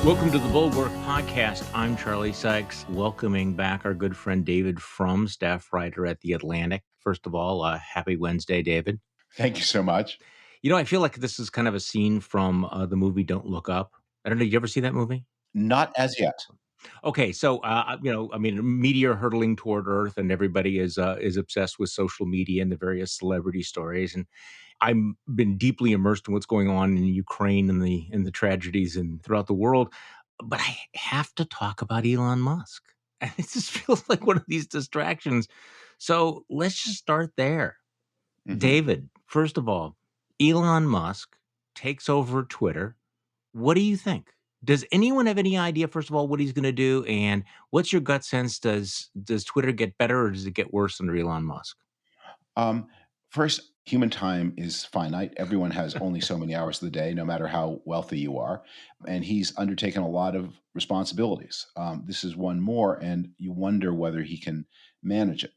Welcome to the Bulwark podcast. I'm Charlie Sykes, welcoming back our good friend David Frum, staff writer at The Atlantic. First of all, happy Wednesday, David. Thank you so much. I feel like this is kind of a scene from the movie Don't Look Up. I don't know. Did you ever see that movie? Not as yet. Okay, so I mean, a meteor hurtling toward Earth, and everybody is obsessed with social media and the various celebrity stories. And I've been deeply immersed in what's going on in Ukraine and the tragedies and throughout the world. But I have to talk about Elon Musk. And it just feels like one of these distractions. So let's just start there. Mhm. David, first of all, Elon Musk takes over Twitter. What do you think? Does anyone have any idea, first of all, what he's going to do? And what's your gut sense? Does Twitter get better or does it get worse under Elon Musk? Um, First, human time is finite. Everyone has only so many hours of the day, no matter how wealthy you are. And he's undertaken a lot of responsibilities. This is one more, and you wonder whether he can manage it.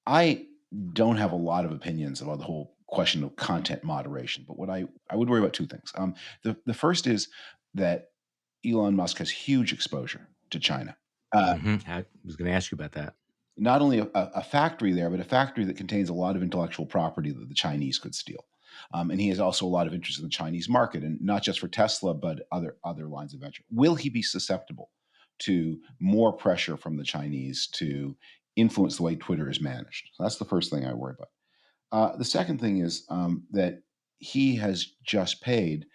I don't have a lot of opinions about the whole question of content moderation, but I would worry about two things. The first is that Elon Musk has huge exposure to China. Uh, I was going to ask you about that. Not only a factory there, but a factory that contains a lot of intellectual property that the Chinese could steal. And he has also a lot of interest in the Chinese market, and not just for Tesla, but other lines of venture. Will he be susceptible to more pressure from the Chinese to influence the way Twitter is managed? So that's the first thing I worry about. The second thing is that he has just paid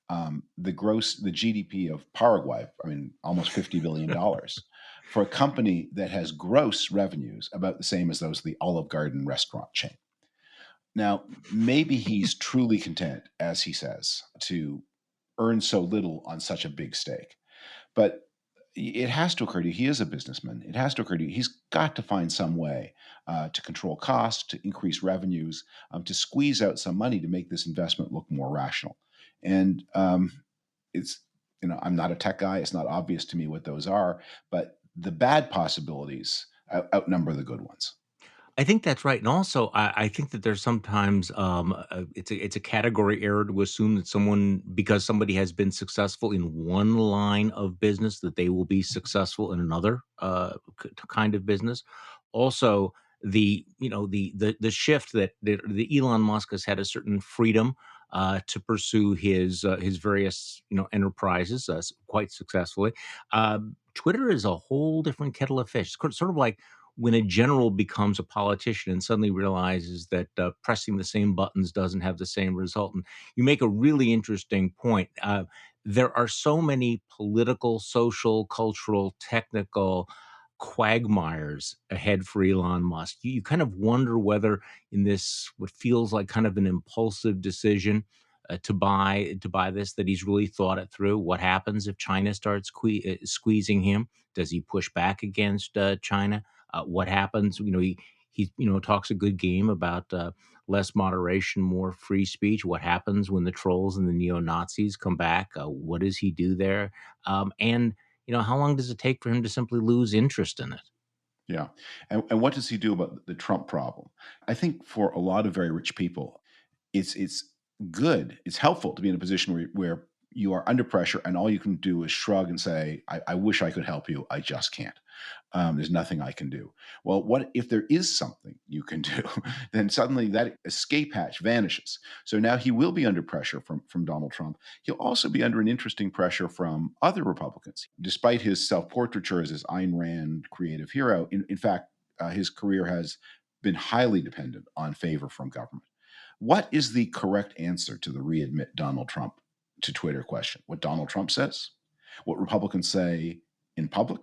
the GDP of Paraguay, I mean, almost $50 billion for a company that has gross revenues about the same as those of the Olive Garden restaurant chain. Now, maybe he's truly content, as he says, to earn so little on such a big stake. But it has to occur to you, he is a businessman. It has to occur to you, he's got to find some way to control costs, to increase revenues, to squeeze out some money to make this investment look more rational. And it's, I'm not a tech guy. It's not obvious to me what those are, but the bad possibilities outnumber the good ones. I think that's right, and also I think that there's sometimes it's a category error to assume that because somebody has been successful in one line of business that they will be successful in another kind of business. Also, the shift that Elon Musk has had a certain freedom to pursue his various enterprises quite successfully. Twitter is a whole different kettle of fish. It's sort of like when a general becomes a politician and suddenly realizes that pressing the same buttons doesn't have the same result. And you make a really interesting point. There are so many political, social, cultural, technical quagmires ahead for Elon Musk. You kind of wonder whether, in this what feels like kind of an impulsive decision to buy this, that he's really thought it through. What happens if China starts squeezing him? Does he push back against China? What happens? He talks a good game about less moderation, more free speech. What happens when the trolls and the neo Nazis come back? What does he do there? And how long does it take for him to simply lose interest in it? Yeah. And what does he do about the Trump problem? I think for a lot of very rich people, it's good. It's helpful to be in a position where you are under pressure and all you can do is shrug and say, I wish I could help you. I just can't. There's nothing I can do. Well, what if there is something you can do? Then suddenly that escape hatch vanishes. So now he will be under pressure from Donald Trump. He'll also be under an interesting pressure from other Republicans. Despite his self-portraiture as this Ayn Rand creative hero, in fact, his career has been highly dependent on favor from government. What is the correct answer to the readmit Donald Trump to Twitter question? What Donald Trump says? What Republicans say in public?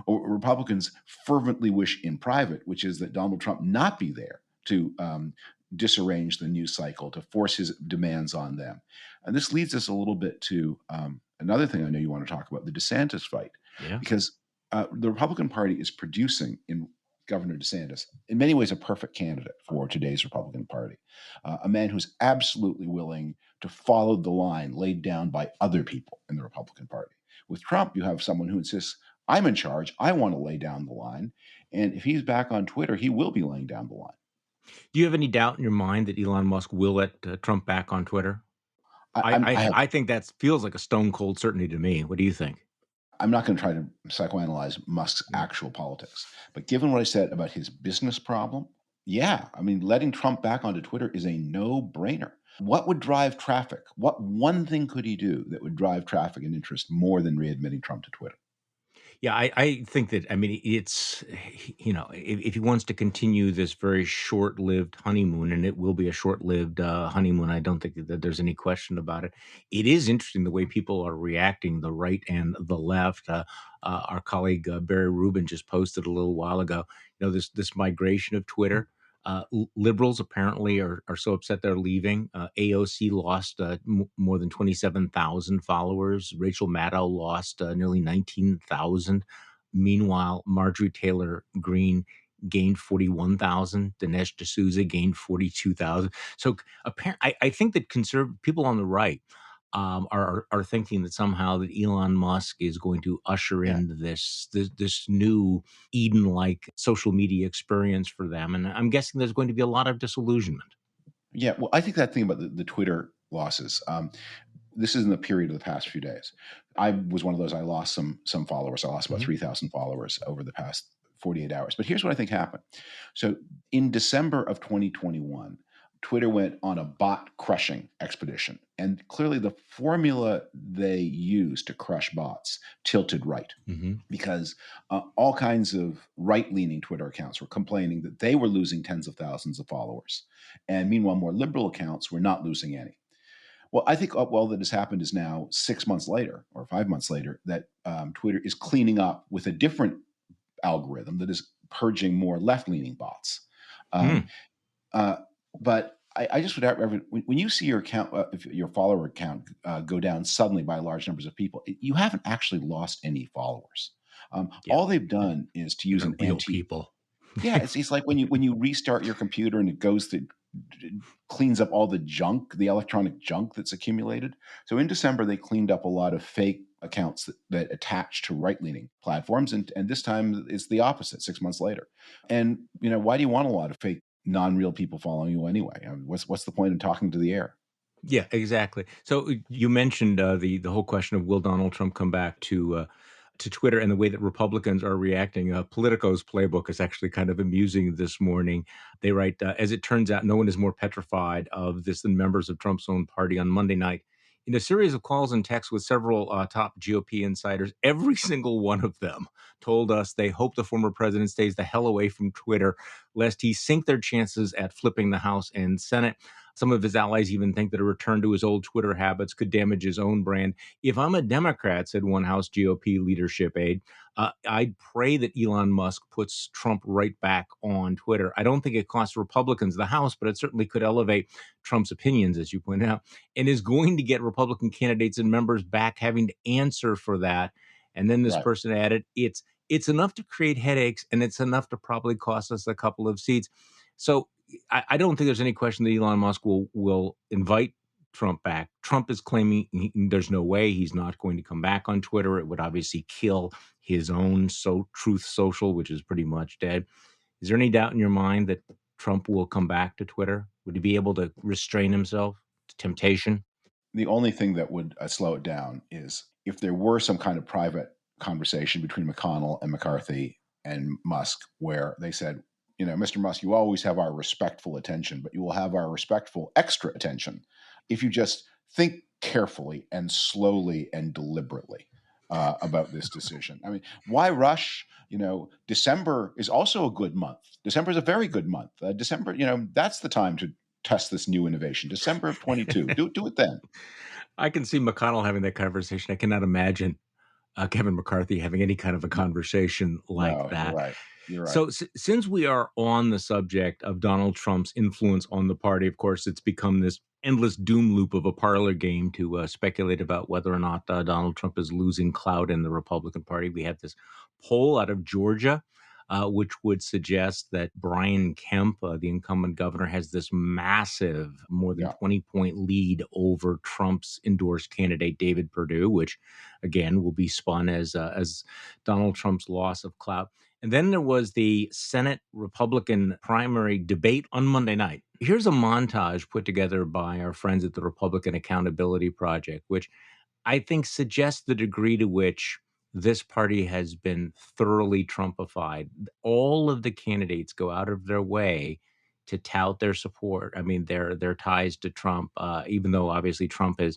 Or what Republicans fervently wish in private, which is that Donald Trump not be there to disarrange the news cycle, to force his demands on them. And this leads us a little bit to another thing I know you want to talk about, the DeSantis fight, Yeah. because the Republican Party is producing in Governor DeSantis, in many ways, a perfect candidate for today's Republican Party, a man who's absolutely willing to follow the line laid down by other people in the Republican Party. With Trump, you have someone who insists, I'm in charge, I want to lay down the line. And if he's back on Twitter, he will be laying down the line. Do you have any doubt in your mind that Elon Musk will let Trump back on Twitter? I, I I'm, I I have I think that feels like a stone cold certainty to me. What do you think? I'm not going to try to psychoanalyze Musk's Yeah. actual politics, but given what I said about his business problem, yeah, I mean, letting Trump back onto Twitter is a no-brainer. What would drive traffic? What one thing could he do that would drive traffic and interest more than readmitting Trump to Twitter? Yeah, I think that, I mean, it's, if he wants to continue this very short-lived honeymoon, and it will be a short-lived honeymoon, I don't think that there's any question about it. It is interesting the way people are reacting, the right and the left. Our colleague Barry Rubin just posted a little while ago, this migration of Twitter. Liberals apparently are so upset they're leaving. AOC lost more than 27,000 followers. Rachel Maddow lost nearly 19,000. Meanwhile, Marjorie Taylor Greene gained 41,000. Dinesh D'Souza gained 42,000. So I think that conservative people on the right are thinking that somehow that Elon Musk is going to usher Yeah. in this new Eden-like social media experience for them, and I'm guessing there's going to be a lot of disillusionment. Yeah, well, I think that thing about the Twitter losses. This is in the period of the past few days. I was one of those. I lost some followers. I lost about Mhm. 3,000 followers over the past 48 hours. But here's what I think happened. So in December of 2021, Twitter went on a bot crushing expedition, and clearly the formula they used to crush bots tilted right Mhm. because all kinds of right-leaning Twitter accounts were complaining that they were losing tens of thousands of followers, and meanwhile, more liberal accounts were not losing any. Well, I think well that has happened is now 6 months later or 5 months later that Twitter is cleaning up with a different algorithm that is purging more left-leaning bots. Um, Mm. uh, but I just would have when you see your account, if your follower account go down suddenly by large numbers of people, you haven't actually lost any followers. Yeah. All they've done is to use They're an real anti. people. Yeah, it's like when you restart your computer and it goes to cleans up all the junk, the electronic junk that's accumulated. So in December, they cleaned up a lot of fake accounts that attach to right-leaning platforms, and this time it's the opposite. 6 months later, and why do you want a lot of fake non-real people following you anyway? I mean, what's the point of talking to the air? Yeah, exactly. So you mentioned the whole question of will Donald Trump come back to Twitter and the way that Republicans are reacting. Politico's playbook is actually kind of amusing this morning. They write, as it turns out, no one is more petrified of this than members of Trump's own party on Monday night. In a series of calls and texts with several top GOP insiders, every single one of them told us they hope the former president stays the hell away from Twitter, lest he sink their chances at flipping the House and Senate. Some of his allies even think that a return to his old Twitter habits could damage his own brand. If I'm a Democrat, said one House GOP leadership aide, I'd pray that Elon Musk puts Trump right back on Twitter. I don't think it costs Republicans the House, but it certainly could elevate Trump's opinions, as you point out, and is going to get Republican candidates and members back having to answer for that. And then this Right. person added, it's enough to create headaches, and it's enough to probably cost us a couple of seats. So I don't think there's any question that Elon Musk will invite Trump back. Trump is claiming there's no way he's not going to come back on Twitter. It would obviously kill his own Truth Social, which is pretty much dead. Is there any doubt in your mind that Trump will come back to Twitter? Would he be able to restrain himself to temptation? The only thing that would slow it down is if there were some kind of private conversation between McConnell and McCarthy and Musk, where they said, Mr. Musk, you always have our respectful attention, but you will have our respectful extra attention if you just think carefully and slowly and deliberately about this decision. I mean, why rush? December is also a good month. December is a very good month. December, that's the time to test this new innovation. December of 22. Do it then. I can see McConnell having that conversation. I cannot imagine Kevin McCarthy having any kind of a conversation like No, you're that. right. You're right. So, since we are on the subject of Donald Trump's influence on the party, of course, it's become this endless doom loop of a parlor game to speculate about whether or not Donald Trump is losing clout in the Republican Party. We have this poll out of Georgia, which would suggest that Brian Kemp, the incumbent governor, has this massive, more than Yeah. 20-point lead over Trump's endorsed candidate, David Perdue, which again will be spun as Donald Trump's loss of clout. And then there was the Senate Republican primary debate on Monday night. Here's a montage put together by our friends at the Republican Accountability Project, which I think suggests the degree to which this party has been thoroughly Trumpified. All of the candidates go out of their way to tout their support. I mean, their ties to Trump, even though obviously Trump has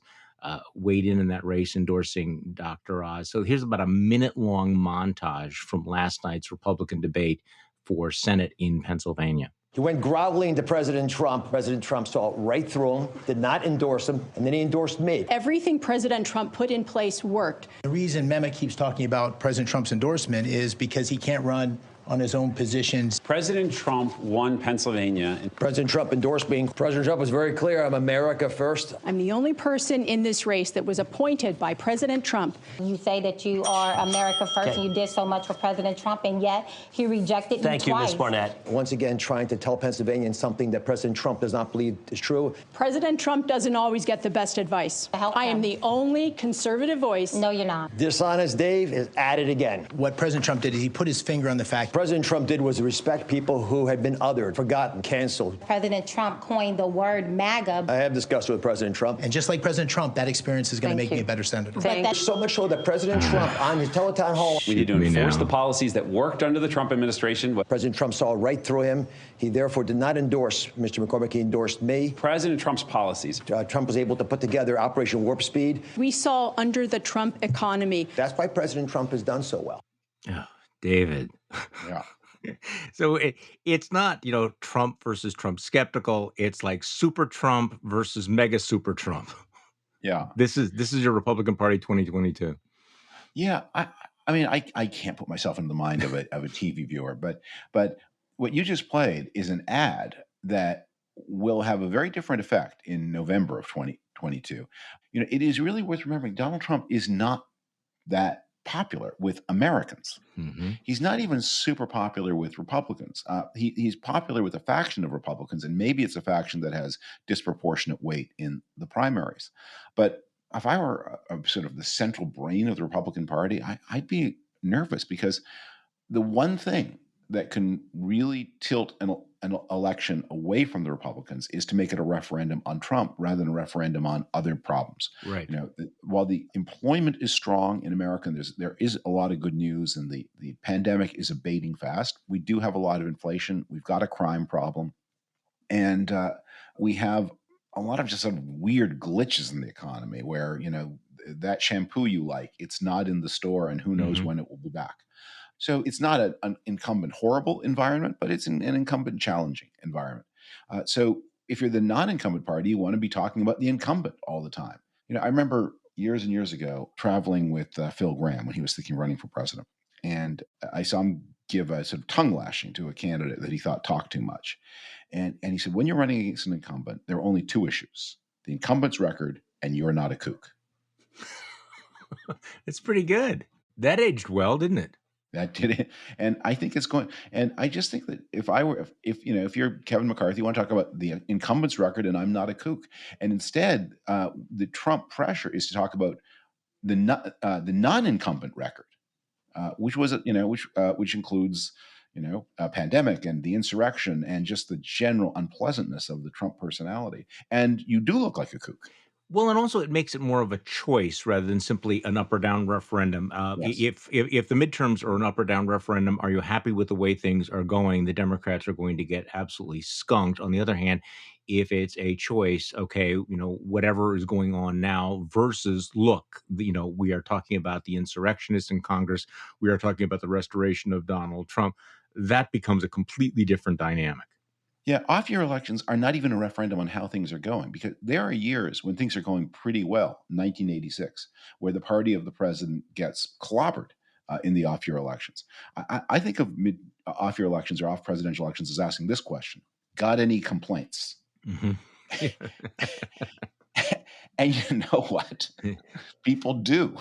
weighed in that race endorsing Dr. Oz. So here's about a minute-long montage from last night's Republican debate for Senate in Pennsylvania. He went groveling to President Trump. President Trump saw right through him, did not endorse him, and then he endorsed me. Everything President Trump put in place worked. The reason Mehmet keeps talking about President Trump's endorsement is because he can't run on his own positions. President Trump won Pennsylvania. President Trump endorsed me. President Trump was very clear, I'm America first. I'm the only person in this race that was appointed by President Trump. You say that you are America first, and you did so much for President Trump, and yet he rejected you twice. Thank you, Ms. Barnett. Once again, trying to tell Pennsylvanians something that President Trump does not believe is true. President Trump doesn't always get the best advice. I am the only conservative voice. No, you're not. Dishonest Dave is at it again. What President Trump did is he put his finger on the fact President Trump did was respect people who had been othered, forgotten, canceled. President Trump coined the word MAGA. I have discussed it with President Trump. and just like President Trump, that experience is going to make me a better senator. So much so that President Trump on his teletown hall. We need to enforce the policies that worked under the Trump administration. President Trump saw right through him. He therefore did not endorse Mr. McCormick. He endorsed me. President Trump's policies. Trump was able to put together Operation Warp Speed. We saw under the Trump economy. That's why President Trump has done so well. Oh, David. Yeah. So it's not, Trump versus Trump skeptical. It's like super Trump versus mega super Trump. Yeah. This is your Republican Party 2022. Yeah. I can't put myself into the mind of a TV viewer, but what you just played is an ad that will have a very different effect in November of 2022. It is really worth remembering Donald Trump is not that popular with Americans. Mm-hmm. He's not even super popular with Republicans. He's popular with a faction of Republicans, and maybe it's a faction that has disproportionate weight in the primaries. But if I were a sort of the central brain of the Republican Party, I'd be nervous because the one thing that can really tilt an election away from the Republicans is to make it a referendum on Trump rather than a referendum on other problems. Right. While the employment is strong in America, and there is a lot of good news, and the pandemic is abating fast, we do have a lot of inflation. We've got a crime problem, and we have a lot of just sort of weird glitches in the economy where, that shampoo you like, it's not in the store, and who knows when it will be back. So it's not an incumbent horrible environment, but it's an incumbent challenging environment. So if you're the non-incumbent party, you want to be talking about the incumbent all the time. I remember years and years ago traveling with Phil Gramm when he was thinking of running for president. And I saw him give a sort of tongue lashing to a candidate that he thought talked too much. And he said, when you're running against an incumbent, there are only two issues: the incumbent's record and you're not a kook. It's pretty good. That aged well, didn't it? That did it. And I think it's going, and I just think that if you're Kevin McCarthy, you want to talk about the incumbent's record and I'm not a kook. And instead, the Trump pressure is to talk about the non-incumbent record, which includes, a pandemic and the insurrection and just the general unpleasantness of the Trump personality. And you do look like a kook. Well, and also it makes it more of a choice rather than simply an up or down referendum. Yes. If the midterms are an up or down referendum, are you happy with the way things are going? The Democrats are going to get absolutely skunked. On the other hand, if it's a choice, okay, whatever is going on now versus look, we are talking about the insurrectionists in Congress. We are talking about the restoration of Donald Trump. That becomes a completely different dynamic. Yeah, off-year elections are not even a referendum on how things are going, because there are years when things are going pretty well, 1986, where the party of the president gets clobbered in the off-year elections. I think of off-year elections or off-presidential elections as asking this question: got any complaints? Mm-hmm. And you know what? People do.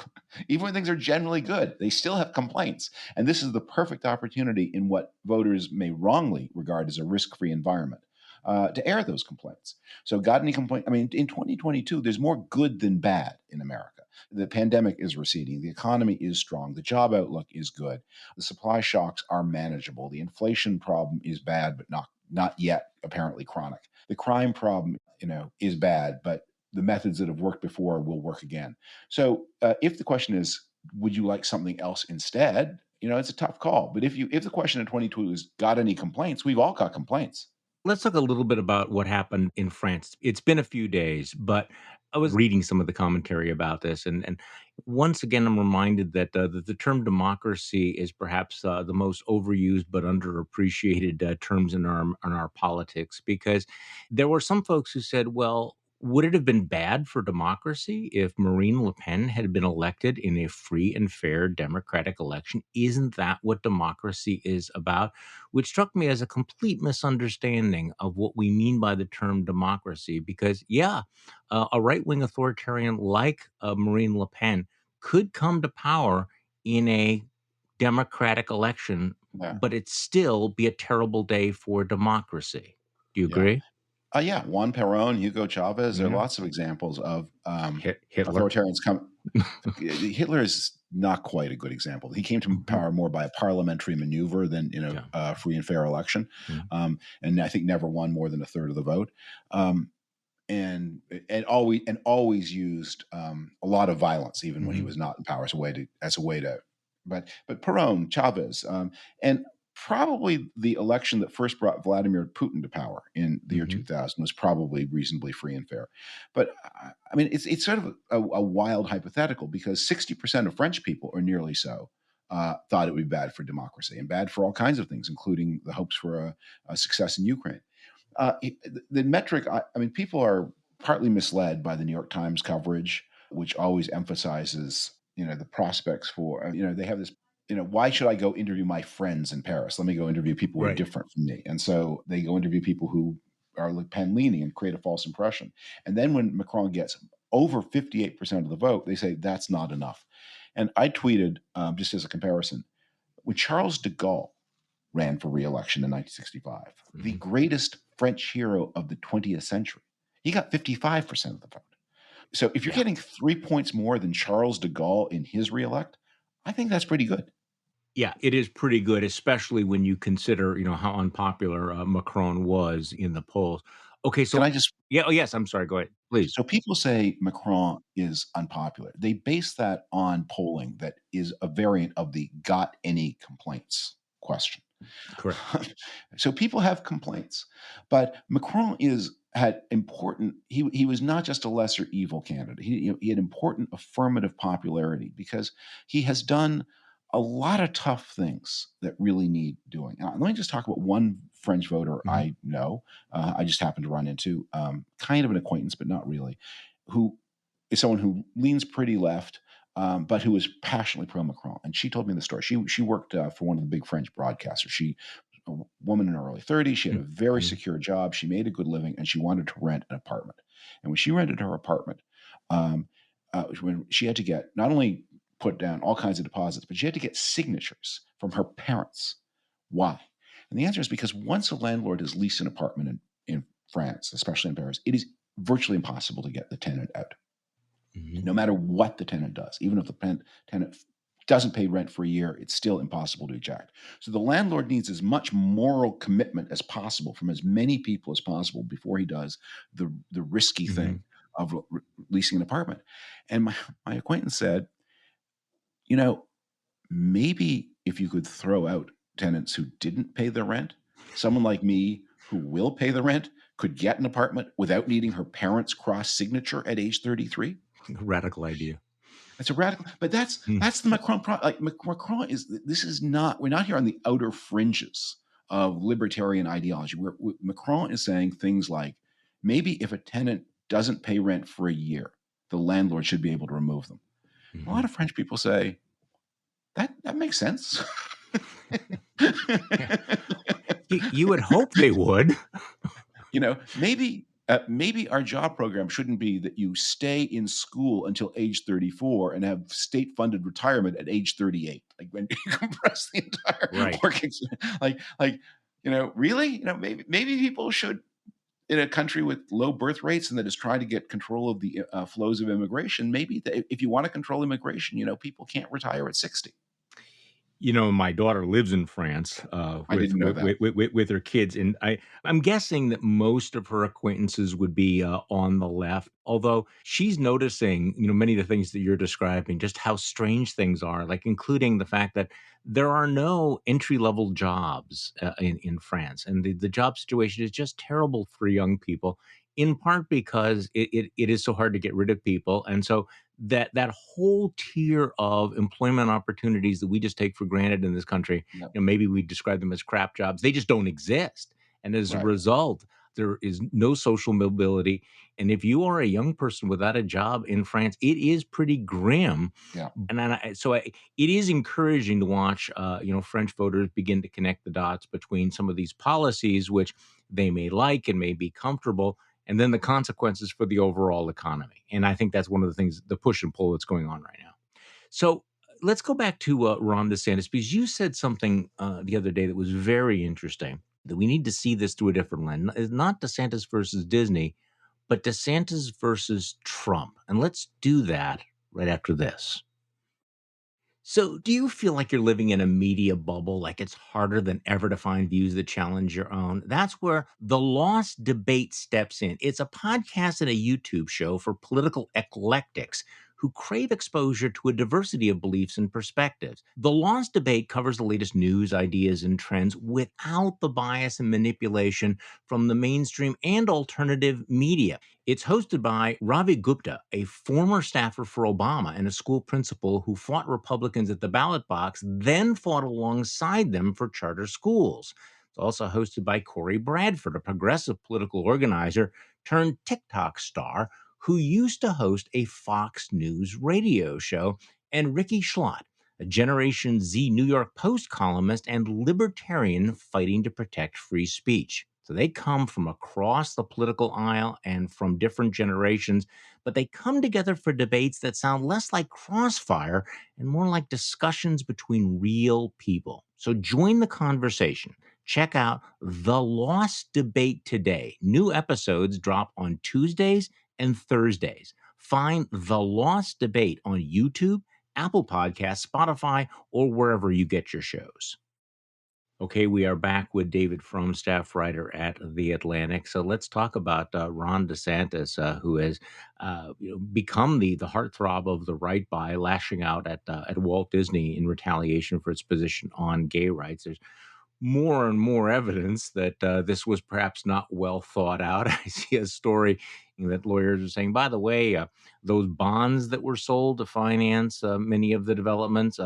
Even when things are generally good, they still have complaints. And this is the perfect opportunity in what voters may wrongly regard as a risk-free environment to air those complaints. So got any complaints? I mean, in 2022, there's more good than bad in America. The pandemic is receding. The economy is strong. The job outlook is good. The supply shocks are manageable. The inflation problem is bad, but not yet apparently chronic. The crime problem, is bad, but the methods that have worked before will work again. So if the question is, would you like something else instead? It's a tough call. But if the question in 22 is, got any complaints? We've all got complaints. Let's talk a little bit about what happened in France. It's been a few days, but I was reading some of the commentary about this, and once again, I'm reminded that the term democracy is perhaps the most overused but underappreciated terms in our politics, because there were some folks who said, "Well, would it have been bad for democracy if Marine Le Pen had been elected in a free and fair democratic election? Isn't that what democracy is about?" Which struck me as a complete misunderstanding of what we mean by the term democracy. Because, yeah, a right wing authoritarian like Marine Le Pen could come to power in a democratic election, Yeah. but it still be a terrible day for democracy. Do you Yeah. agree? Yeah. Juan Perón, Hugo Chavez. There are Mhm. lots of examples of Hitler. authoritarians come. Hitler is not quite a good example. He came to Mhm. power more by a parliamentary maneuver than Yeah. a free and fair election, Mhm. and I think never won more than a third of the vote. Um, and always used a lot of violence, even when he Mhm. was not in power, as a way to. But Perón, Chavez, and probably the election that first brought Vladimir Putin to power in the year Mhm. 2000 was probably reasonably free and fair. But I mean, it's sort of a wild hypothetical, because 60% of French people, or nearly so, thought it would be bad for democracy and bad for all kinds of things, including the hopes for a success in Ukraine. The metric, I mean, people are partly misled by the New York Times coverage, which always emphasizes, the prospects for, they have this, why should I go interview my friends in Paris? Let me go interview people who are Right. different from me. And so they go interview people who are Le Pen leaning and create a false impression. And then when Macron gets over 58% of the vote, they say that's not enough. And I tweeted, just as a comparison, when Charles de Gaulle ran for re-election in 1965, the Mhm. greatest French hero of the 20th century. He got 55% of the vote. So if you're Yeah. getting 3 points more than Charles de Gaulle in his re-elect, I think that's pretty good. Yeah, it is pretty good, especially when you consider, how unpopular Macron was in the polls. Okay, Can so I just yeah, oh yes, I'm sorry. Go ahead, please. So people say Macron is unpopular. They base that on polling that is a variant of the "got any complaints" question. Correct. So people have complaints, but Macron is had important. He was not just a lesser evil candidate. He had important affirmative popularity because he has done a lot of tough things that really need doing. Let me just talk about one French voter Mhm. I know. I just happened to run into, kind of an acquaintance, but not really, who is someone who leans pretty left, but who is passionately pro Macron. And she told me the story. She worked for one of the big French broadcasters. She a woman in her early 30s. She had a very Mhm. secure job. She made a good living, and she wanted to rent an apartment. And when she rented her apartment, um, when she had to get not only put down all kinds of deposits, but she had to get signatures from her parents. Why? And the answer is because once a landlord has leased an apartment in France, especially in Paris, it is virtually impossible to get the tenant out, Mhm. no matter what the tenant does. Even if the tenant doesn't pay rent for a year, it's still impossible to eject. So the landlord needs as much moral commitment as possible from as many people as possible before he does the risky Mhm. thing of leasing an apartment. And my acquaintance said, you know, maybe if you could throw out tenants who didn't pay the rent, someone like me who will pay the rent could get an apartment without needing her parents' cross signature at age 33. Radical idea. It's a radical, but that's Mm. that's the Macron. Like Macron is. This is not. We're not here on the outer fringes of libertarian ideology. Macron is saying things like, maybe if a tenant doesn't pay rent for a year, the landlord should be able to remove them. A lot Mhm. of French people say that makes sense. Yeah. You would hope they would. Maybe our job program shouldn't be that you stay in school until age 34 and have state-funded retirement at age 38. Like when you compress the entire Right. working, really, maybe people should, in a country with low birth rates and that is trying to get control of the flows of immigration. Maybe if you want to control immigration, people can't retire at 60. My daughter lives in France, I didn't know that. with her kids, and I'm guessing that most of her acquaintances would be, on the left, although she's noticing, many of the things that you're describing, just how strange things are, like, including the fact that there are no entry-level jobs, in France, and the job situation is just terrible for young people, in part because it is so hard to get rid of people, and so that whole tier of employment opportunities that we just take for granted in this country, Yep. maybe we describe them as crap jobs. They just don't exist. And as a Right. result, there is no social mobility. And if you are a young person without a job in France, it is pretty grim. Yeah. It is encouraging to watch, French voters begin to connect the dots between some of these policies, which they may like and may be comfortable, and then the consequences for the overall economy. And I think that's one of the things, the push and pull that's going on right now. So let's go back to Ron DeSantis, because you said something the other day that was very interesting, that we need to see this through a different lens. It's not DeSantis versus Disney, but DeSantis versus Trump. And let's do that right after this. So, do you feel like you're living in a media bubble, like it's harder than ever to find views that challenge your own? That's where The Lost Debate steps in. It's a podcast and a YouTube show for political eclectics who crave exposure to a diversity of beliefs and perspectives. The Lost Debate covers the latest news, ideas, and trends without the bias and manipulation from the mainstream and alternative media. It's hosted by Ravi Gupta, a former staffer for Obama and a school principal who fought Republicans at the ballot box, then fought alongside them for charter schools. It's also hosted by Corey Bradford, a progressive political organizer turned TikTok star who used to host a Fox News radio show, and Ricky Schlott, a Generation Z New York Post columnist and libertarian fighting to protect free speech. So they come from across the political aisle and from different generations, but they come together for debates that sound less like crossfire and more like discussions between real people. So join the conversation. Check out The Lost Debate today. New episodes drop on Tuesdays and Thursdays. Find The Lost Debate on YouTube, Apple Podcasts, Spotify, or wherever you get your shows. Okay, we are back with David Frum, staff writer at The Atlantic. So let's talk about Ron DeSantis, who has become the heartthrob of the right by lashing out at Walt Disney in retaliation for its position on gay rights. There's more and more evidence that this was perhaps not well thought out. I see a story that lawyers are saying, by the way, those bonds that were sold to finance many of the developments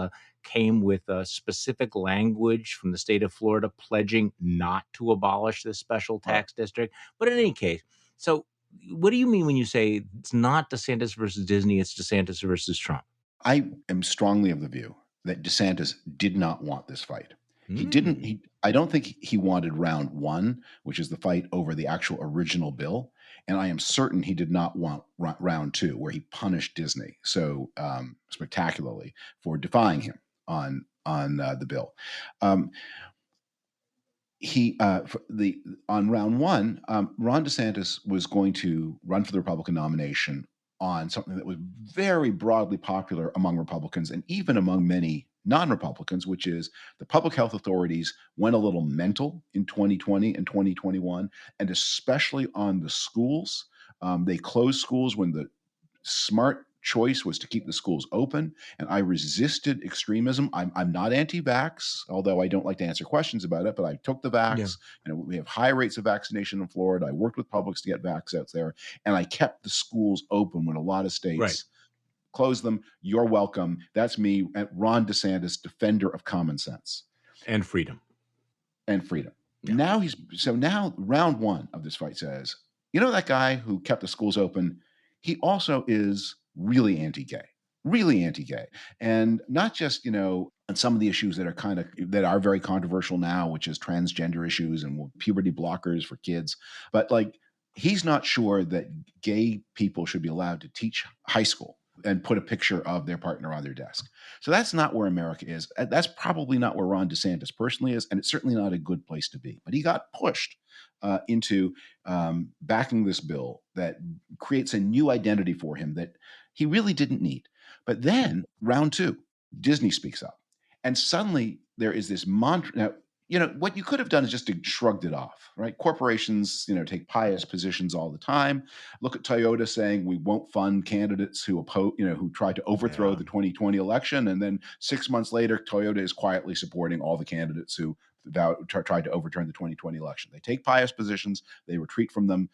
came with specific language from the state of Florida pledging not to abolish this special tax district. But in any case, so what do you mean when you say it's not DeSantis versus Disney, it's DeSantis versus Trump? I am strongly of the view that DeSantis did not want this fight. He didn't. I don't think he wanted round one, which is the fight over the actual original bill, and I am certain he did not want round two, where he punished Disney so spectacularly for defying him on the bill. On round one, Ron DeSantis was going to run for the Republican nomination on something that was very broadly popular among Republicans and even among many non-Republicans, which is the public health authorities went a little mental in 2020 and 2021, and especially on the schools. They closed schools when the smart choice was to keep the schools open, and I resisted extremism. I'm not anti-vax, although I don't like to answer questions about it, but I took the vax. Yeah. And we have high rates of vaccination in Florida. I worked with Publix to get vax out there, and I kept the schools open when a lot of states closed them. You're welcome. That's me, Ron DeSantis, defender of common sense And freedom. and freedom. Yeah. Now round one of this fight says, that guy who kept the schools open, he also is really anti-gay, and not just on some of the issues that are very controversial now, which is transgender issues and puberty blockers for kids, but he's not sure that gay people should be allowed to teach high school and put a picture of their partner on their desk. So that's not where America is. That's probably not where Ron DeSantis personally is, and it's certainly not a good place to be. But he got pushed into backing this bill that creates a new identity for him that he really didn't need. But then round two, Disney speaks up. And suddenly there is this mantra. Now, what you could have done is just to shrugged it off, right? Corporations, take pious positions all the time. Look at Toyota saying we won't fund candidates who oppose, who try to overthrow Yeah. the 2020 election, and then 6 months later, Toyota is quietly supporting all the candidates who tried to overturn the 2020 election. They take pious positions, they retreat from them.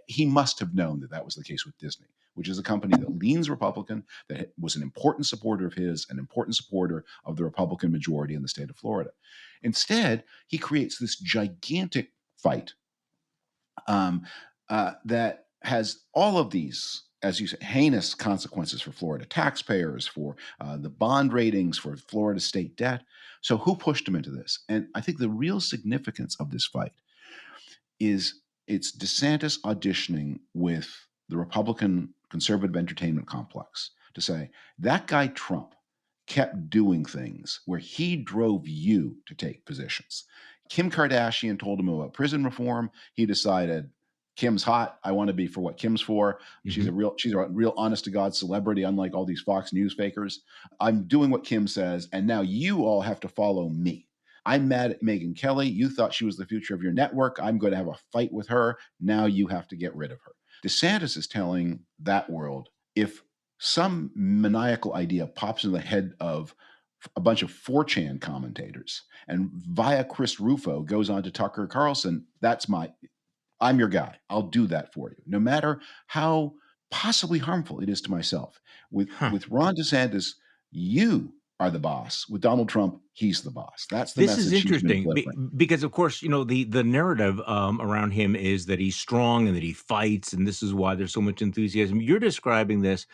He must have known that that was the case with Disney, which is a company that leans Republican, that was an important supporter of his, an important supporter of the Republican majority in the state of Florida. Instead, he creates this gigantic fight that has all of these, as you say, heinous consequences for Florida taxpayers, for the bond ratings, for Florida state debt. So who pushed him into this? And I think the real significance of this fight is it's DeSantis auditioning with the Republican conservative entertainment complex to say, that guy Trump kept doing things where he drove you to take positions. Kim Kardashian told him about prison reform. He decided, Kim's hot. I want to be for what Kim's for. She's a real honest to God celebrity, unlike all these Fox News fakers. I'm doing what Kim says, and now you all have to follow me. I'm mad at Megyn Kelly. You thought she was the future of your network. I'm going to have a fight with her. Now you have to get rid of her. DeSantis is telling that world, if some maniacal idea pops in the head of a bunch of 4chan commentators and via Chris Rufo goes on to Tucker Carlson, I'm your guy. I'll do that for you, no matter how possibly harmful it is to myself. With Ron DeSantis, you are the boss. With Donald Trump, he's the boss. That's the This is message he's been interesting delivering. because, of course, the narrative around him is that he's strong and that he fights, and this is why there's so much enthusiasm. You're describing this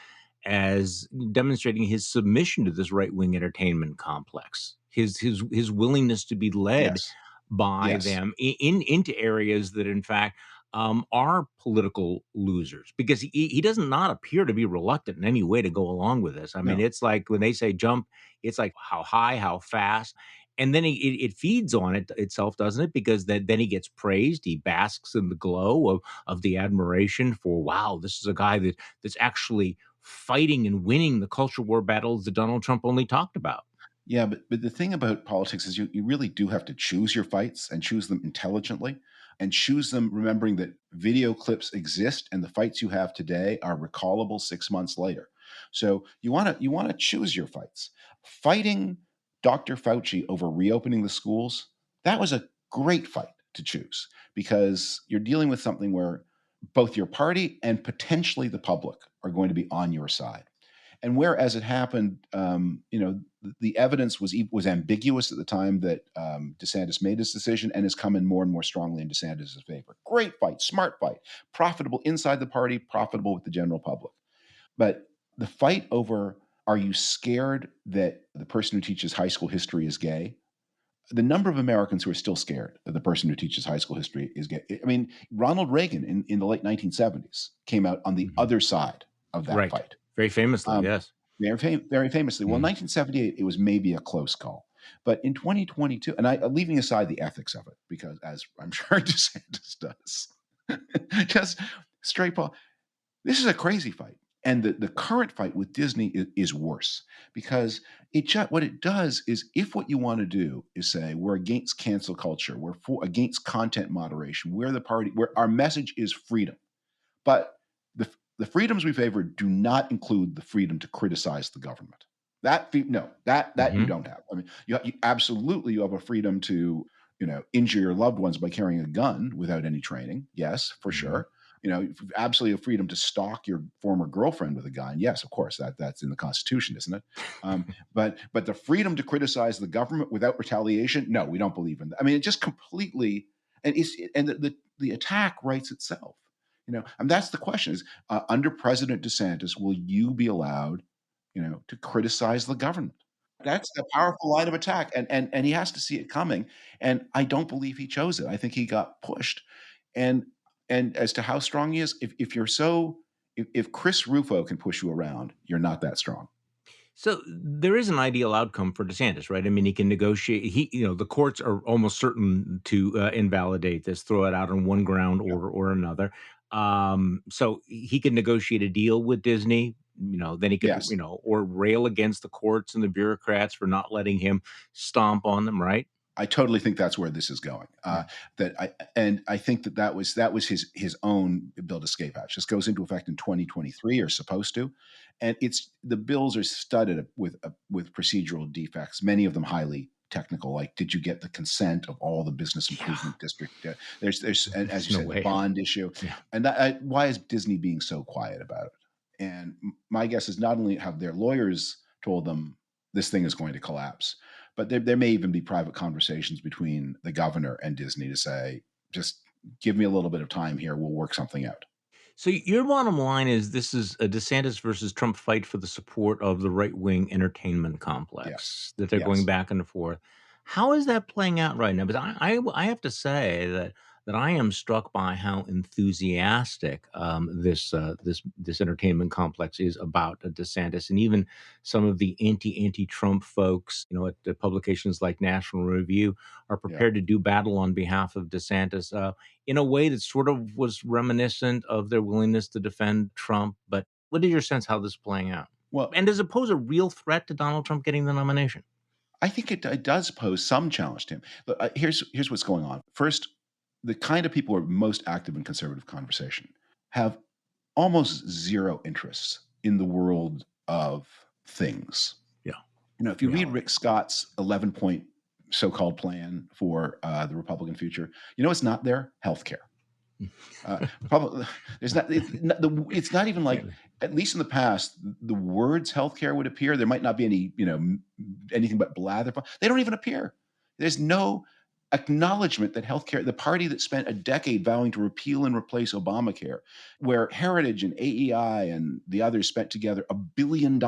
as demonstrating his submission to this right wing entertainment complex, his willingness to be led Yes. by Yes. them into areas that, in fact, are political losers, because he does not appear to be reluctant in any way to go along with this. I mean, No. it's like when they say jump, it's like how high, how fast. And then it feeds on it itself, doesn't it? Because then he gets praised. He basks in the glow of the admiration for, wow, this is a guy that's actually fighting and winning the culture war battles that Donald Trump only talked about. Yeah, but the thing about politics is you really do have to choose your fights and choose them intelligently and choose them remembering that video clips exist and the fights you have today are recallable 6 months later. So you want to choose your fights. Fighting Dr. Fauci over reopening the schools, that was a great fight to choose because you're dealing with something where both your party and potentially the public are going to be on your side. And whereas it happened, the evidence was ambiguous at the time that DeSantis made his decision, and has come in more and more strongly in DeSantis' favor. Great fight, smart fight, profitable inside the party, profitable with the general public. But the fight over, are you scared that the person who teaches high school history is gay? The number of Americans who are still scared that the person who teaches high school history is gay. I mean, Ronald Reagan in the late 1970s came out on the other side of that Right. fight. Very famously, yes. Very famously. Well, in 1978, it was maybe a close call. But in 2022, and leaving aside the ethics of it, because as I'm sure DeSantis does, just straight Paul, this is a crazy fight. And the current fight with Disney is worse because what it does is, if what you want to do is say we're against cancel culture, we're against content moderation, we're the party where our message is freedom, but the freedoms we favor do not include the freedom to criticize the government. That you don't have. I mean, you absolutely have a freedom to injure your loved ones by carrying a gun without any training. Yes, for sure. Absolutely a freedom to stalk your former girlfriend with a gun. Yes, of course, that's in the Constitution, isn't it? But the freedom to criticize the government without retaliation, no, we don't believe in that. I mean, it just completely, and the attack writes itself. And that's the question: is under President DeSantis, will you be allowed, to criticize the government? That's a powerful line of attack, and he has to see it coming. And I don't believe he chose it. I think he got pushed. And as to how strong he is, if Chris Rufo can push you around, you're not that strong. So there is an ideal outcome for DeSantis, right? I mean, he can negotiate. The courts are almost certain to invalidate this, throw it out on one ground or another. So he can negotiate a deal with Disney. then he could, Yes. or rail against the courts and the bureaucrats for not letting him stomp on them, right? I totally think that's where this is going. Yeah. I think that was his own bill to escape hatch. This goes into effect in 2023, or supposed to, and the bills are studded with procedural defects, many of them highly technical. Like, did you get the consent of all the business improvement district? There's and as you No said, the way. bond issue, Yeah. and why is Disney being so quiet about it? And my guess is not only have their lawyers told them this thing is going to collapse, but there may even be private conversations between the governor and Disney to say, just give me a little bit of time here. We'll work something out. So your bottom line is this is a DeSantis versus Trump fight for the support of the right-wing entertainment Yes. complex, that they're going Yes. back and forth. How is that playing out right now? Because I have to say that I am struck by how enthusiastic this entertainment complex is about DeSantis, and even some of the anti-Trump folks, at the publications like National Review, are Yeah. prepared to do battle on behalf of DeSantis. In a way that sort of was reminiscent of their willingness to defend Trump. But what is your sense how this is playing out? Well, And does it pose a real threat to Donald Trump getting the nomination? I think it does pose some challenge to him. But here's what's going on. First, the kind of people who are most active in conservative conversation have almost zero interest in the world of things. Yeah. If you read Reality. Rick Scott's 11-point so-called plan for the Republican future, it's not there: healthcare. Probably there's not. It's not even like, at least in the past, the words healthcare would appear. There might not be any, anything but blather. They don't even appear. There's no acknowledgement that healthcare, the party that spent a decade vowing to repeal and replace Obamacare, where Heritage and AEI and the others spent together $1 billion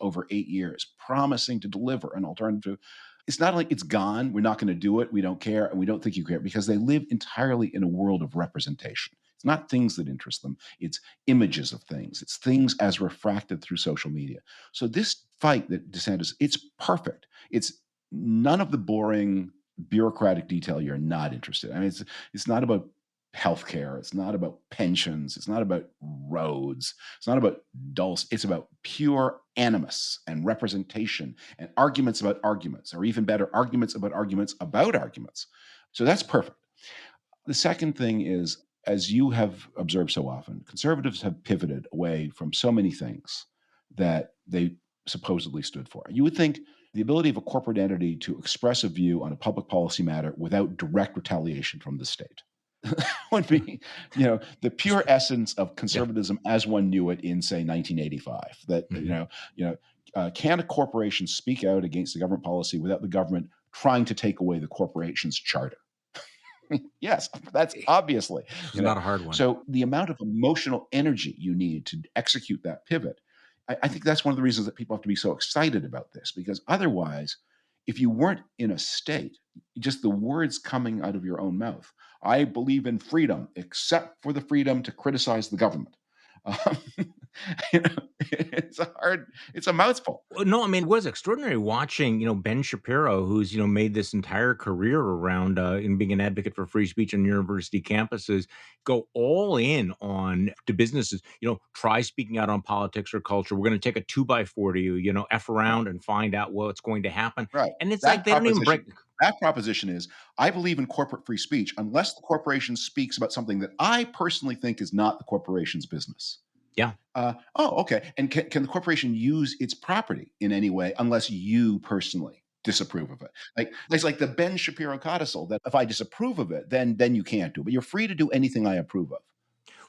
over 8 years, promising to deliver an alternative. It's not like it's gone. We're not going to do it. We don't care. And we don't think you care, because they live entirely in a world of representation. It's not things that interest them. It's images of things. It's things as refracted through social media. So this fight that DeSantis, it's perfect. It's none of the boring bureaucratic detail you're not interested in. I mean, it's not about healthcare. It's not about pensions. It's not about roads. It's not about dulls. It's about pure animus and representation and arguments about arguments, or even better, arguments about arguments about arguments. So that's perfect. The second thing is, as you have observed so often, conservatives have pivoted away from so many things that they supposedly stood for. You would think the ability of a corporate entity to express a view on a public policy matter without direct retaliation from the state would be, the pure essence of conservatism as one knew it in, say, 1985. That can a corporation speak out against the government policy without the government trying to take away the corporation's charter? Yes, that's obviously It's not a hard one. So the amount of emotional energy you need to execute that pivot, I think that's one of the reasons that people have to be so excited about this, because otherwise, if you weren't in a state, just the words coming out of your own mouth, I believe in freedom, except for the freedom to criticize the government. It's a mouthful. No, I mean, it was extraordinary watching, Ben Shapiro, who's, made this entire career around in being an advocate for free speech on university campuses, go all in on to businesses, try speaking out on politics or culture. We're going to take a 2x4 to you, F around and find out what's going to happen. Right. And it's like they don't even break. That proposition is, I believe in corporate free speech unless the corporation speaks about something that I personally think is not the corporation's business. Yeah. Okay. And can the corporation use its property in any way unless you personally disapprove of it? Like, it's like the Ben Shapiro codicil that if I disapprove of it, then you can't do it. But you're free to do anything I approve of.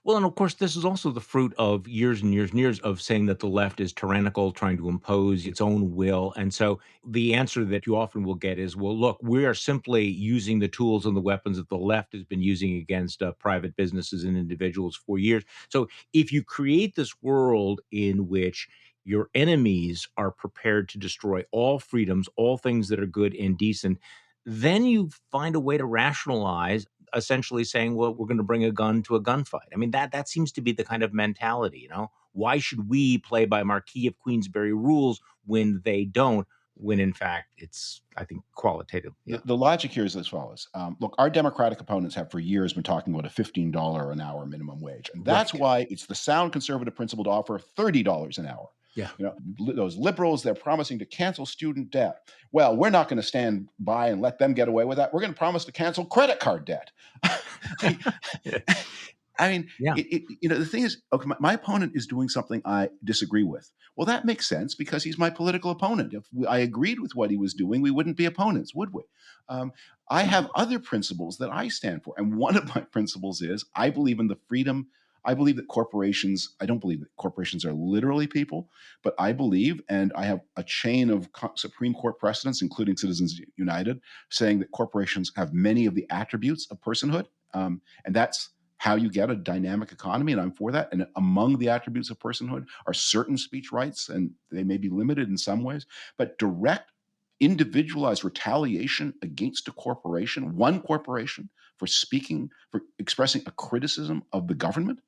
Well, and of course, this is also the fruit of years and years and years of saying that the left is tyrannical, trying to impose its own will. And so the answer that you often will get is, well, look, we are simply using the tools and the weapons that the left has been using against private businesses and individuals for years. So if you create this world in which your enemies are prepared to destroy all freedoms, all things that are good and decent, then you find a way to rationalize essentially saying, well, we're going to bring a gun to a gunfight. I mean, that seems to be the kind of mentality, Why should we play by Marquis of Queensberry rules when they don't? when in fact it's, I think, qualitative. Yeah. The logic here is as follows. Look, our Democratic opponents have for years been talking about a $15 an hour minimum wage. And that's Right. why it's the sound conservative principle to offer $30 an hour. Yeah. Those liberals, they're promising to cancel student debt. Well, we're not going to stand by and let them get away with that. We're going to promise to cancel credit card debt. I mean, Yeah. the thing is, okay, my opponent is doing something I disagree with. Well, that makes sense because he's my political opponent. If I agreed with what he was doing, we wouldn't be opponents, would we? I have other principles that I stand for. And one of my principles is I believe in the freedom. I believe that corporations, I don't believe that corporations are literally people, but I believe, and I have a chain of Supreme Court precedents, including Citizens United, saying that corporations have many of the attributes of personhood. And that's how you get a dynamic economy, and I'm for that. And among the attributes of personhood are certain speech rights, and they may be limited in some ways, but direct, individualized retaliation against a corporation, one corporation, for expressing a criticism of the government,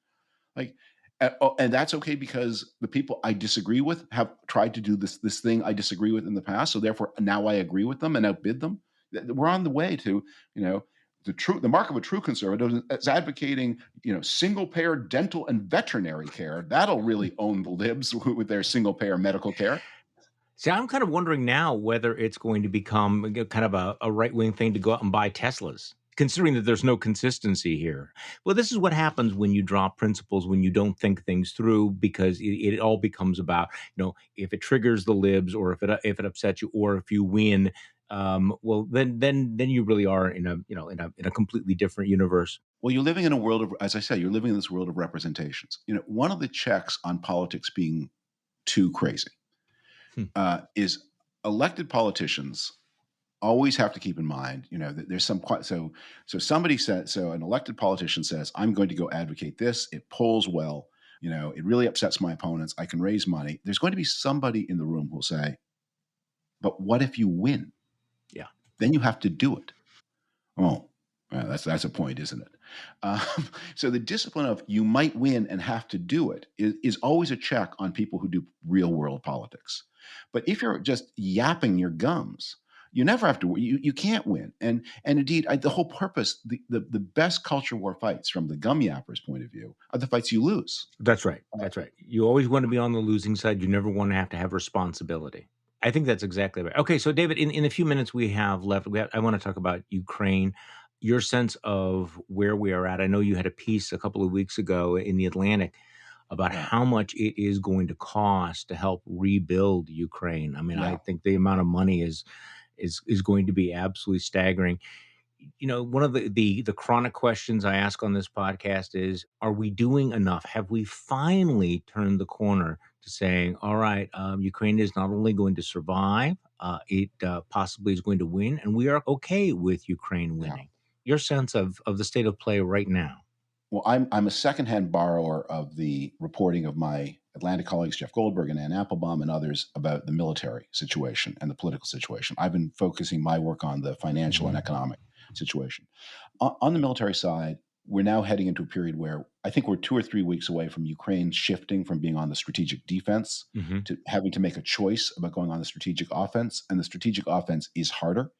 and that's okay because the people I disagree with have tried to do this thing I disagree with in the past, so therefore now I agree with them and outbid them. We're on the way to, the mark of a true conservative is advocating, single payer dental and veterinary care. That'll really own the libs with their single payer medical care. See, I'm kind of wondering now whether it's going to become kind of a right-wing thing to go out and buy Teslas, considering that there's no consistency here. Well, this is what happens when you drop principles, when you don't think things through, because it all becomes about, if it triggers the libs, or if it upsets you, or if you win, well, then you really are in a completely different universe. Well, you're living in a world of, as I said, you're living in this world of representations. One of the checks on politics being too crazy is elected politicians always have to keep in mind, that there's so somebody said, so an elected politician says, I'm going to go advocate this. It polls well. It really upsets my opponents. I can raise money. There's going to be somebody in the room who'll say, but what if you win? Yeah. Then you have to do it. Oh, well, that's a point, isn't it? So the discipline of you might win and have to do it is always a check on people who do real world politics. But if you're just yapping your gums, you never have to. You can't win. And indeed, the whole purpose, the best culture war fights, from the gum yapper's point of view, are the fights you lose. That's right. That's right. You always want to be on the losing side. You never want to have responsibility. I think that's exactly right. Okay, so David, in the few minutes we have left, I want to talk about Ukraine. Your sense of where we are at. I know you had a piece a couple of weeks ago in the Atlantic about how much it is going to cost to help rebuild Ukraine. I mean, I think the amount of money is going to be absolutely staggering. One of the chronic questions I ask on this podcast is, are we doing enough? Have we finally turned the corner to saying, all right, Ukraine is not only going to survive, it possibly is going to win, and we are okay with Ukraine winning? Your sense of the state of play right now? Well, I'm a secondhand borrower of the reporting of my Atlantic colleagues, Jeff Goldberg and Ann Applebaum and others, about the military situation and the political situation. I've been focusing my work on the financial and economic situation. On the military side, we're now heading into a period where I think we're 2 or 3 weeks away from Ukraine shifting from being on the strategic defense to having to make a choice about going on the strategic offense. And the strategic offense is harder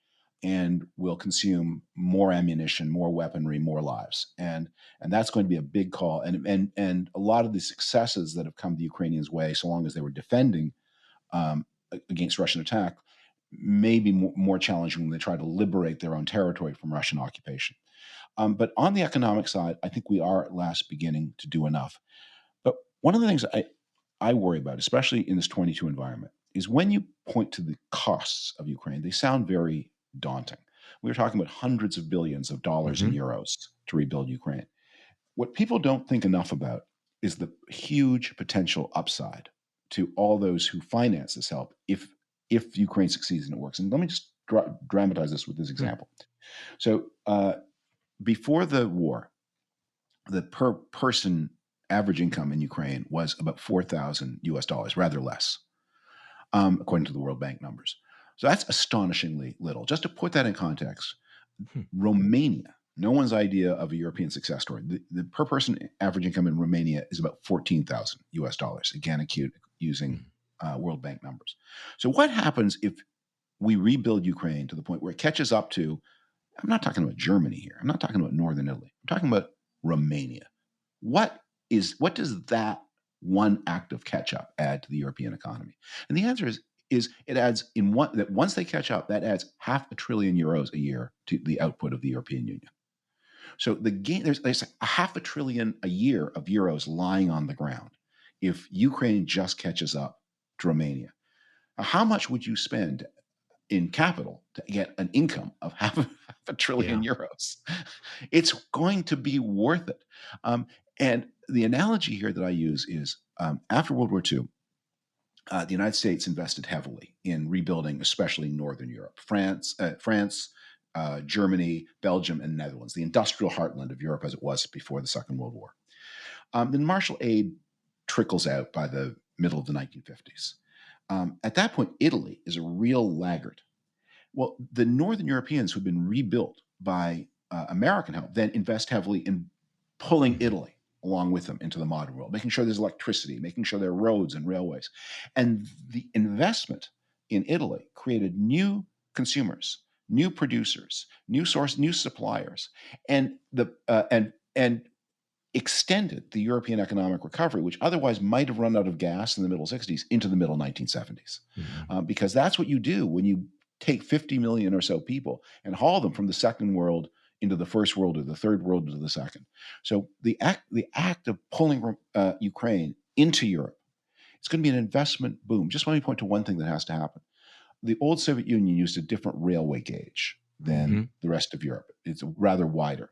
and will consume more ammunition, more weaponry, more lives. And that's going to be a big call. And a lot of the successes that have come the Ukrainians' way, so long as they were defending against Russian attack, may be more challenging when they try to liberate their own territory from Russian occupation. But on the economic side, I think we are at last beginning to do enough. But one of the things I worry about, especially in this 22 environment, is when you point to the costs of Ukraine, they sound very daunting. We're talking about hundreds of billions of dollars and euros to rebuild Ukraine. What people don't think enough about is the huge potential upside to all those who finance this help if Ukraine succeeds and it works. And let me just dramatize this with this example. So before the war, the per person average income in Ukraine was about $4,000 US, rather less, according to the World Bank numbers. So that's astonishingly little. Just to put that in context, Romania, no one's idea of a European success story. The per person average income in Romania is about $14,000 US, again, acute using World Bank numbers. So what happens if we rebuild Ukraine to the point where it catches up to, I'm not talking about Germany here. I'm not talking about Northern Italy. I'm talking about Romania. What does that one act of catch up add to the European economy? And the answer is it adds that once they catch up, that adds €500 billion a year to the output of the European Union. So there's €500 billion a year of euros lying on the ground if Ukraine just catches up to Romania. Now, how much would you spend in capital to get an income of €500 billion? It's going to be worth it. And the analogy here that I use is after World War II, the United States invested heavily in rebuilding, especially Northern Europe, France, Germany, Belgium, and Netherlands, the industrial heartland of Europe as it was before the Second World War. Then Marshall aid trickles out by the middle of the 1950s. At that point, Italy is a real laggard. Well, the Northern Europeans who've been rebuilt by American help then invest heavily in pulling Italy along with them into the modern world, making sure there's electricity, making sure there are roads and railways. And the investment in Italy created new consumers, new producers, new suppliers, and extended the European economic recovery, which otherwise might have run out of gas in the middle 60s, into the middle 1970s. Because that's what you do when you take 50 million or so people and haul them from the second world into the first world or the third world into the second. So the act of pulling Ukraine into Europe, it's going to be an investment boom. Just let me point to one thing that has to happen. The old Soviet Union used a different railway gauge than the rest of Europe. It's rather wider.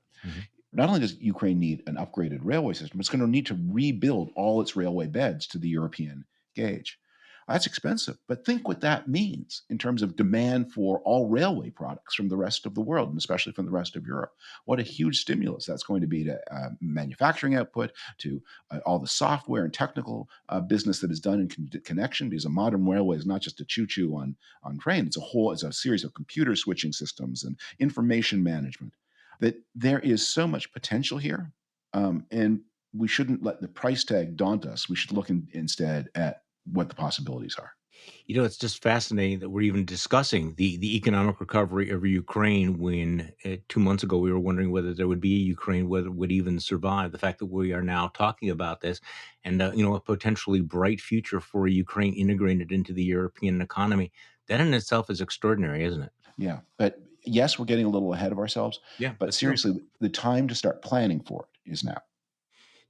Not only does Ukraine need an upgraded railway system, it's going to need to rebuild all its railway beds to the European gauge. That's expensive, but think what that means in terms of demand for all railway products from the rest of the world, and especially from the rest of Europe. What a huge stimulus that's going to be to manufacturing output, to all the software and technical business that is done in connection, because a modern railway is not just a choo-choo on train. It's a series of computer switching systems and information management. That there is so much potential here, and we shouldn't let the price tag daunt us. We should look instead at what the possibilities are. It's just fascinating that we're even discussing the economic recovery of Ukraine when 2 months ago we were wondering whether there would be a Ukraine, whether it would even survive. The fact that we are now talking about this and, a potentially bright future for Ukraine integrated into the European economy, that in itself is extraordinary, isn't it? Yeah. But yes, we're getting a little ahead of ourselves. Yeah. But seriously, the time to start planning for it is now.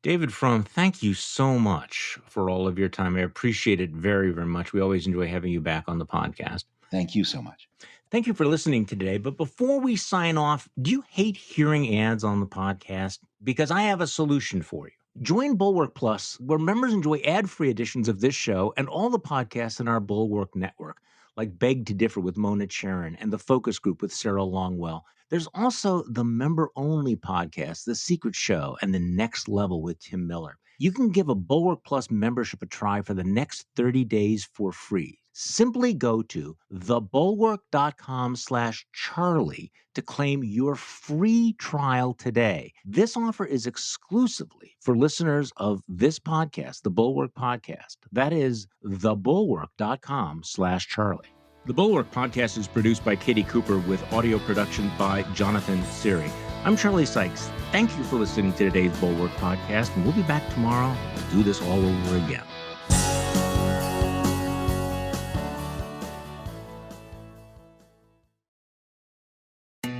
David Frum, thank you so much for all of your time. I appreciate it very, very much. We always enjoy having you back on the podcast. Thank you so much. Thank you for listening today. But before we sign off, do you hate hearing ads on the podcast? Because I have a solution for you. Join Bulwark Plus, where members enjoy ad-free editions of this show and all the podcasts in our Bulwark network, like Beg to Differ with Mona Charen and The Focus Group with Sarah Longwell. There's also the member-only podcast, The Secret Show, and The Next Level with Tim Miller. You can give a Bulwark Plus membership a try for the next 30 days for free. Simply go to thebulwark.com/Charlie to claim your free trial today. This offer is exclusively for listeners of this podcast, the Bulwark Podcast. That is thebulwark.com/Charlie. The Bulwark Podcast is produced by Katie Cooper with audio production by Jonathan Siri. I'm Charlie Sykes. Thank you for listening to today's Bulwark Podcast, and we'll be back tomorrow to do this all over again.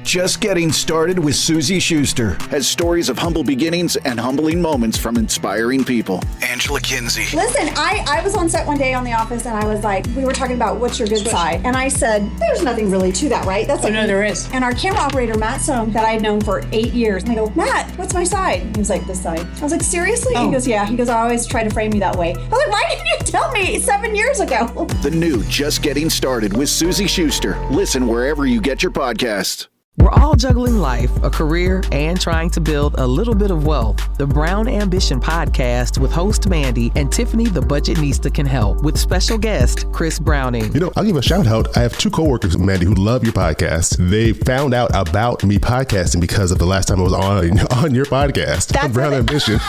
Just Getting Started with Susie Schuster has stories of humble beginnings and humbling moments from inspiring people. Angela Kinsey. Listen, I was on set one day on The Office, and I was like, we were talking about what's your good side, and I said, there's nothing really to that, right? That's like, no, there is. And our camera operator, Matt Sohm, that I had known for 8 years, and I go, Matt, what's my side? He was like, this side. I was like, seriously? He goes, yeah. He goes, I always try to frame you that way. I was like, why didn't you tell me 7 years ago? The new Just Getting Started with Susie Schuster. Listen wherever you get your podcasts. We're all juggling life, a career, and trying to build a little bit of wealth. The Brown Ambition podcast with host Mandy and Tiffany the Budgetnista can help, with special guest Chris Browning. You know, I'll give a shout out. I have 2 coworkers, Mandy, who love your podcast. They found out about me podcasting because of the last time I was on your podcast. That's Brown Ambition.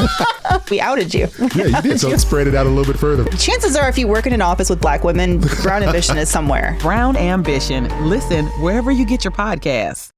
We outed you. Yeah, you did. So spread it out a little bit further. Chances are, if you work in an office with Black women, Brown Ambition is somewhere. Brown Ambition. Listen wherever you get your podcasts.